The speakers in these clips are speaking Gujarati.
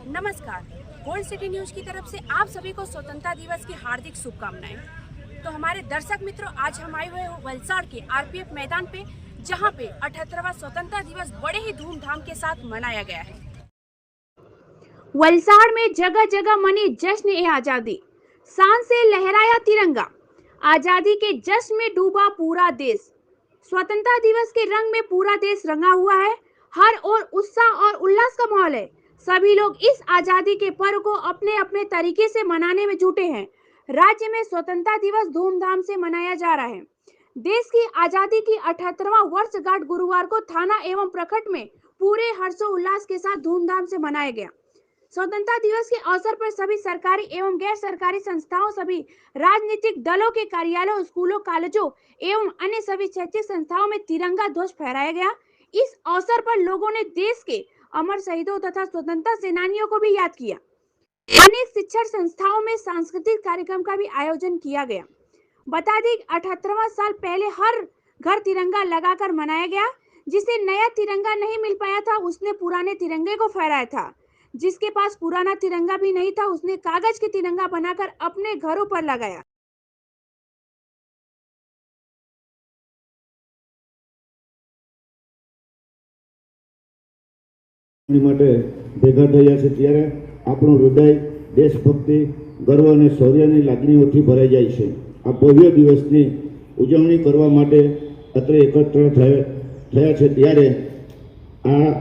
नमस्कार, गोल्ड सिटी न्यूज की तरफ से आप सभी को स्वतंत्रता दिवस की हार्दिक शुभकामनाएं। तो हमारे दर्शक मित्रों, आज हम आए हुए हैं वलसाड़ के आरपीएफ मैदान पे, जहां पे 78वां स्वतंत्रता दिवस बड़े ही धूमधाम के साथ मनाया गया है। वलसाड़ में जगह जगह मनी जश्न ए आजादी, शान से लहराया तिरंगा, आजादी के जश्न में डूबा पूरा देश। स्वतंत्रता दिवस के रंग में पूरा देश रंगा हुआ है, हर ओर उत्साह और उल्लास का माहौल है। सभी लोग इस आजादी के पर्व को अपने अपने तरीके से मनाने में जुटे हैं। राज्य में स्वतंत्रता दिवस धूमधाम से मनाया जा रहा है। देश की आजादी की 78वां वर्षगांठ गुरुवार को थाना एवं प्रखंड में पूरे हर्षोल्लास के साथ धूमधाम से मनाया गया। स्वतंत्रता दिवस के अवसर पर सभी सरकारी एवं गैर सरकारी संस्थाओं, सभी राजनीतिक दलों के कार्यालयों, स्कूलों, कॉलेजों एवं अन्य सभी शैक्षिक संस्थाओं में तिरंगा ध्वज फहराया गया। इस अवसर पर लोगों ने देश के अमर शहीदों तथा स्वतंत्रता सेनानियों को भी याद किया। अनेक शिक्षण संस्थाओं में सांस्कृतिक कार्यक्रम का भी आयोजन किया गया। बता दें, 78वां साल पहले हर घर तिरंगा लगाकर मनाया गया। जिसे नया तिरंगा नहीं मिल पाया था, उसने पुराने तिरंगे को फहराया था। जिसके पास पुराना तिरंगा भी नहीं था, उसने कागज के तिरंगा बनाकर अपने घरों पर लगाया। માટે ભેગા થયા છે ત્યારે આપણું હૃદય દેશભક્તિ, ગર્વ અને શૌર્યની લાગણીઓથી ભરાઈ જાય છે। આ ભવ્ય દિવસની ઉજવણી કરવા માટે અત્રે એકત્ર થયા છે ત્યારે આ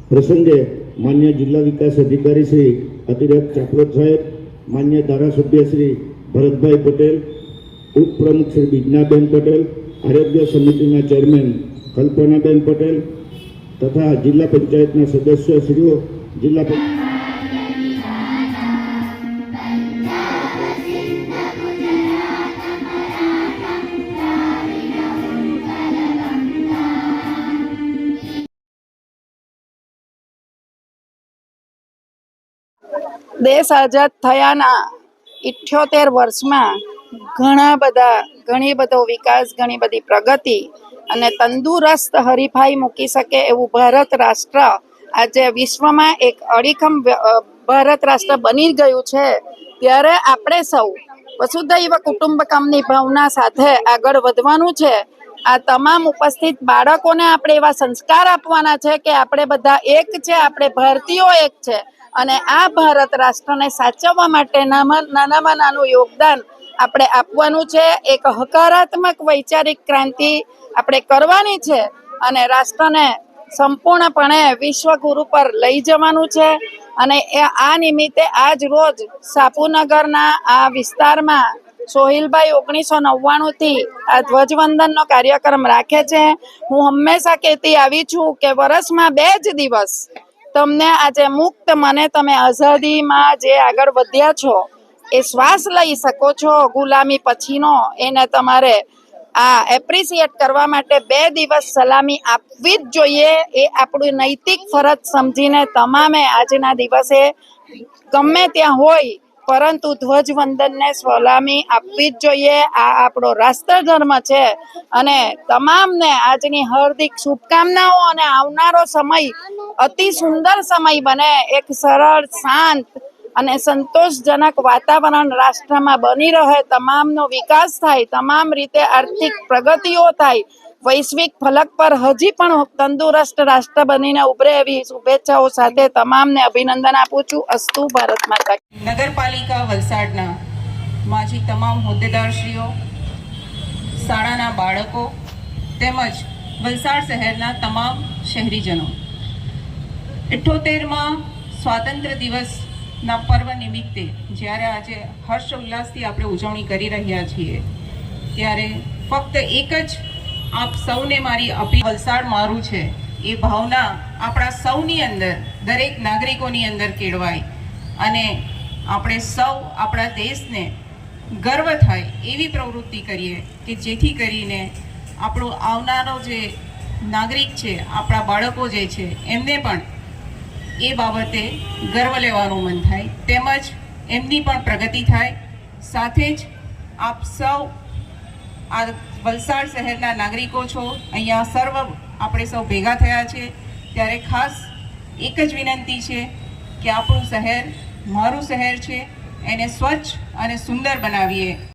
પ્રસંગે માન્ય જિલ્લા વિકાસ અધિકારી શ્રી અતિરથ ચાપલોત સાહેબ, માન્ય ધારાસભ્ય શ્રી ભરતભાઈ પટેલ, ઉપપ્રમુખ શ્રી બીજનાબેન પટેલ, આરોગ્ય સમિતિના ચેરમેન કલ્પનાબેન પટેલ तथा जिला पंचायत सदस्य श्रीओ, जिला देश आजाद थयाना 78 वर्षमां घणी बधो विकास, घणी बधी प्रगति અને તંદુરસ્ત હરીફાઈ મૂકી શકે એવું ભારત રાષ્ટ્ર આજે વિશ્વમાં એક અડીખમ ભારત રાષ્ટ્ર બની ગયું છે। ત્યારે આપણે સૌ વસુધૈવ કુટુંબકમની ભાવના સાથે આગળ વધવાનું છે। આ તમામ ઉપસ્થિત બાળકોને આપણે એવા સંસ્કાર આપવાના છે કે આપણે બધા એક છે, આપણે ભારતીયો એક છે અને આ ભારત રાષ્ટ્રને સાચવવા માટે નાનામાં નાનું યોગદાન આપણે આપવાનું છે। એક હકારાત્મક વૈચારિક ક્રાંતિ આપણે કરવાની છે અને રાષ્ટ્રને સંપૂર્ણપણે વિશ્વગુરુ પર લઈ જવાનું છે। અને આ નિમિત્તે આજ રોજ સાપુનગરના આ વિસ્તારમાં સોહિલભાઈ 1999 થી આ ધ્વજવંદનનો કાર્યક્રમ રાખે છે। હું હંમેશા કહેતી આવી છું કે વર્ષમાં 2 જ દિવસ તમને આજે મુક્ત મને તમે આઝાદીમાં જે આગળ વધ્યા છો એ શ્વાસ લઈ શકો છો ગુલામી પછીનો, એને તમારે આ એપ્રિશિએટ કરવા માટે 2 દિવસ સલામી આપવી જ જોઈએ। એ આપણું નૈતિક ફરજ સમજીને તમામે આજના દિવસે ગમે ત્યાં હોય પરંતુ ધ્વજવંદનને સલામી આપવી જ જોઈએ। આ આપણો રાષ્ટ્રધર્મ છે અને તમામને આજની હાર્દિક શુભકામનાઓ અને આવનારો સમય અતિ સુંદર સમય બને, એક સરળ, શાંત અને સંતોષજનક વાતાવરણ રાષ્ટ્રમાં બની રહે, તમામનો વિકાસ થાય, તમામ રીતે આર્થિક પ્રગતિઓ થાય, વૈશ્વિક ફલક પર હજી પણ તંદુરસ્ત રાષ્ટ્ર બનીને ઉભરે એવી શુભેચ્છાઓ સાથે તમામને અભિનંદન આપું છું। અસ્તુ ભારત માતા। નગરપાલિકા વલસાડના માજી તમામ હોદ્દેદારશ્રીઓ, શાળાના બાળકો તેમજ વલસાડ શહેરના તમામ શહેરીજનો, 78માં સ્વાતંત્ર્ય દિવસના પર્વ નિમિત્તે જ્યારે આજે હર્ષ ઉલ્લાસથી આપણે ઉજવણી કરી રહ્યા છીએ ત્યારે ફક્ત એક જ આપ સૌને મારી અપીલ, વલસાડ મારું છે એ ભાવના આપણા સૌની અંદર, દરેક નાગરિકોની અંદર કેળવાય અને આપણે સૌ આપણા દેશને ગર્વ થાય એવી પ્રવૃત્તિ કરીએ કે જેથી કરીને આપણો આવનારો જે નાગરિક છે, આપણા બાળકો જે છે એમને પણ એ બાબતે ગર્વ લેવાનું મન થાય તેમજ એમની પણ પ્રગતિ થાય। સાથે જ આપ સૌ આ વલસાડ શહેરના નાગરિકો છો, અહીંયા સર્વ આપણે સૌ ભેગા થયા છે ત્યારે ખાસ એક જ વિનંતી છે કે આપણું શહેર મારું શહેર છે, એને સ્વચ્છ અને સુંદર બનાવીએ.